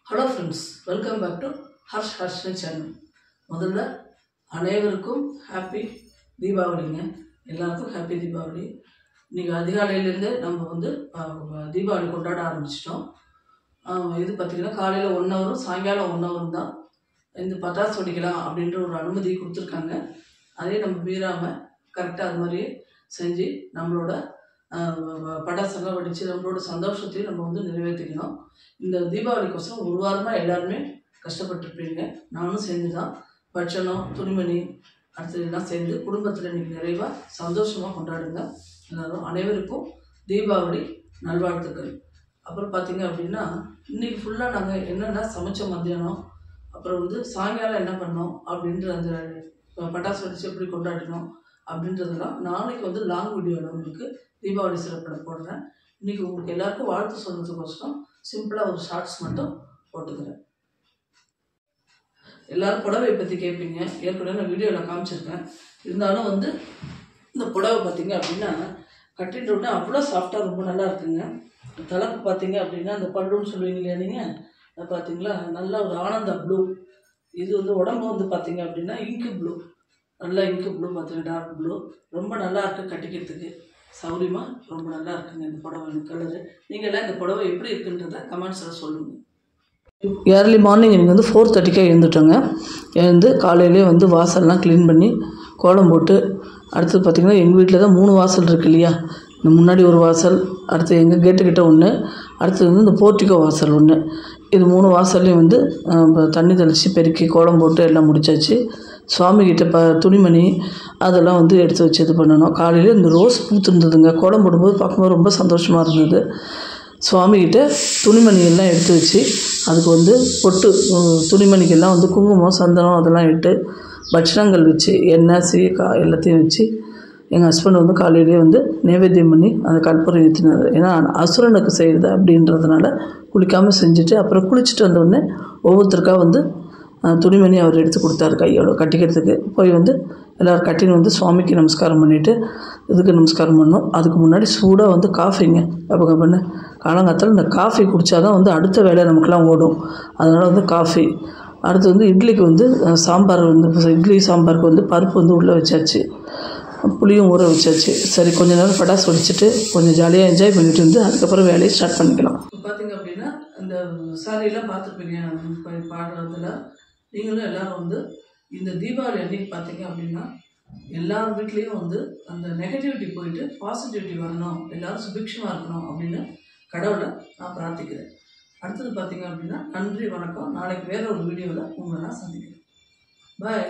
Hello friends, welcome back to Harsh channel. முதல்ல அனைவருக்கும் happy தீபாவளிங்க. எல்லாருக்கும் ஹாப்பி தீபாவளி. இன்னைக்கு அதிகாலையிலேருந்து நம்ம வந்து தீபாவளி கொண்டாட ஆரம்பிச்சிட்டோம். இது பார்த்தீங்கன்னா காலையில் 1 ஹவரும் சாயங்காலம் 1 ஹவரும் தான் இந்த பட்டாசு வெடிக்கலாம் அப்படின்ற ஒரு அனுமதி கொடுத்துருக்காங்க. அதே நம்ம மீறாமல் கரெக்டாக அது மாதிரியே செஞ்சு நம்மளோட பட்டாசெல்லாம் வெடித்து நம்மளோட சந்தோஷத்தையும் நம்ம வந்து நிறைவேற்றிக்கணும். இந்த தீபாவளிக்கோசரம் ஒரு வாரமாக எல்லாருமே கஷ்டப்பட்டுருப்பீங்க. நானும் சேர்ந்து தான் பட்சணம் துணிமணி அடுத்தது எல்லாம் சேர்ந்து குடும்பத்தில் இன்றைக்கி நிறைவாக சந்தோஷமாக கொண்டாடுங்க. எல்லாரும் அனைவருக்கும் தீபாவளி நல்வாழ்த்துக்கள். அப்புறம் பார்த்திங்க அப்படின்னா இன்றைக்கி ஃபுல்லாக நாங்கள் என்னென்னா சமைச்ச மத்தியானம் அப்புறம் வந்து சாயங்காலம் என்ன பண்ணோம் அப்படின்ற அந்த பட்டாசு வெடிச்சு எப்படி கொண்டாடினோம் அப்படின்றதெல்லாம் நாளைக்கு வந்து லாங் வீடியோவில் உங்களுக்கு தீபாவளி சிறப்பில் போடுறேன். இன்றைக்கி உங்களுக்கு எல்லாருக்கும் வாழ்த்து சொல்கிறதுக்கோசரம் சிம்பிளாக ஒரு ஷார்ட்ஸ் மட்டும் போட்டுக்கிறேன். எல்லோரும் புடவை பற்றி கேட்பீங்க. ஏற்கனவே நான் வீடியோவில் காமிச்சிருக்கேன். இருந்தாலும் வந்து இந்த புடவை பார்த்திங்க அப்படின்னா கட்டிட்டு விட்டு அவ்வளோ சாஃப்டாக ரொம்ப நல்லா இருக்குங்க. தலைப்பு பார்த்திங்க அப்படின்னா அந்த பல்லுன்னு சொல்லுவீங்க இல்லையா நீங்கள், அதை பார்த்திங்களா நல்லா ஒரு ஆனந்த ப்ளூ. இது வந்து உடம்பு வந்து பார்த்திங்க அப்படின்னா இங்கு ப்ளூ, நல்லா இங்கு ப்ளூ பார்த்திங்க, டார்க் ப்ளூ. ரொம்ப நல்லா இருக்குது கட்டிக்கிறதுக்கு, சௌரியமாக ரொம்ப நல்லா இருக்குங்க இந்த புடவை கலரு. நீங்கள் எல்லாம் இந்த புடவை எப்படி இருக்குன்றத கமெண்ட்ஸில் சொல்லுங்கள். ஏர்லி மார்னிங் எனக்கு வந்து 4:30 எழுந்துட்டோங்க. எழுந்து காலையிலே வந்து வாசல்லாம் க்ளீன் பண்ணி கோலம் போட்டு, அடுத்தது பார்த்திங்கன்னா எங்கள் வீட்டில் தான் 3 வாசல் இருக்குது இல்லையா. இந்த முன்னாடி ஒரு வாசல், அடுத்து எங்கள் கேட்டுக்கிட்ட ஒன்று, அடுத்தது வந்து இந்த போர்ட்டிகோ வாசல் ஒன்று. இது 3 வாசல்லையும் வந்து தண்ணி தெளித்து பெருக்கி கோலம் போட்டு எல்லாம் முடிச்சாச்சு. சுவாமிகிட்ட துணிமணி அதெல்லாம் வந்து எடுத்து வச்சு இது பண்ணணும். காலையில் இந்த ரோஸ் பூத்துருந்ததுங்க. கோலம் போடும்போது பார்க்கும்போது ரொம்ப சந்தோஷமாக இருந்தது. சுவாமிகிட்ட துணிமணி எல்லாம் எடுத்து வச்சு அதுக்கு வந்து பொட்டு துணிமணிக்கெல்லாம் வந்து குங்குமம் சந்தனம் அதெல்லாம் இட்டு பட்சணங்கள் வச்சு எண்ணெய் சீக்காய் எல்லாத்தையும் வச்சு எங்கள் ஹஸ்பண்ட் வந்து காலையிலே வந்து நைவேத்தியம் பண்ணி அந்த கற்பூரம் ஏற்றினார். ஏன்னா அசுரனுக்கு செய்கிறது அப்படின்றதுனால குளிக்காமல் செஞ்சுட்டு அப்புறம் குளிச்சுட்டு வந்தோடனே ஒவ்வொருத்தருக்காக வந்து துணிமணி அவர் எடுத்து கொடுத்தாரு கையோட கட்டிக்கிறதுக்கு. போய் வந்து எல்லோரும் கட்டின்னு வந்து சுவாமிக்கு நமஸ்காரம் பண்ணிவிட்டு இதுக்கு நமஸ்காரம் பண்ணோம். அதுக்கு முன்னாடி சூடாக வந்து காஃபிங்க அப்போ பண்ண காலங்காலத்தில் இந்த காஃபி குடித்தா தான் வந்து அடுத்த வேலை நமக்குலாம் ஓடும். அதனால் வந்து காஃபி. அடுத்து வந்து இட்லிக்கு வந்து சாம்பார் வந்து இட்லி சாம்பாருக்கு வந்து பருப்பு வந்து உள்ளே வச்சாச்சு, புளியும் ஊற வச்சாச்சு. சரி கொஞ்சம் நேரம் பட்டாசு வெடிச்சிட்டு கொஞ்சம் ஜாலியாக என்ஜாய் பண்ணிட்டு வந்து அதுக்கப்புறம் வேலையை ஸ்டார்ட் பண்ணிக்கலாம். பார்த்திங்க அப்படின்னா இந்த சாரியெல்லாம் பார்த்துருப்பீங்க பாடுறதுல. நீங்களும் எல்லோரும் வந்து இந்த தீபாவளி அன்றைக்கி பார்த்திங்க அப்படின்னா எல்லார் வீட்லேயும் வந்து அந்த நெகட்டிவிட்டி போயிட்டு பாசிட்டிவிட்டி வரணும், எல்லோரும் சுபிக்ஷமாக இருக்கணும் அப்படின்னு கடவுளை நான் பிரார்த்திக்கிறேன். அடுத்தது பார்த்திங்க அப்படின்னா நன்றி வணக்கம். நாளைக்கு வேறு ஒரு வீடியோவில் உங்களை நான் சந்திக்கிறேன். பாய்.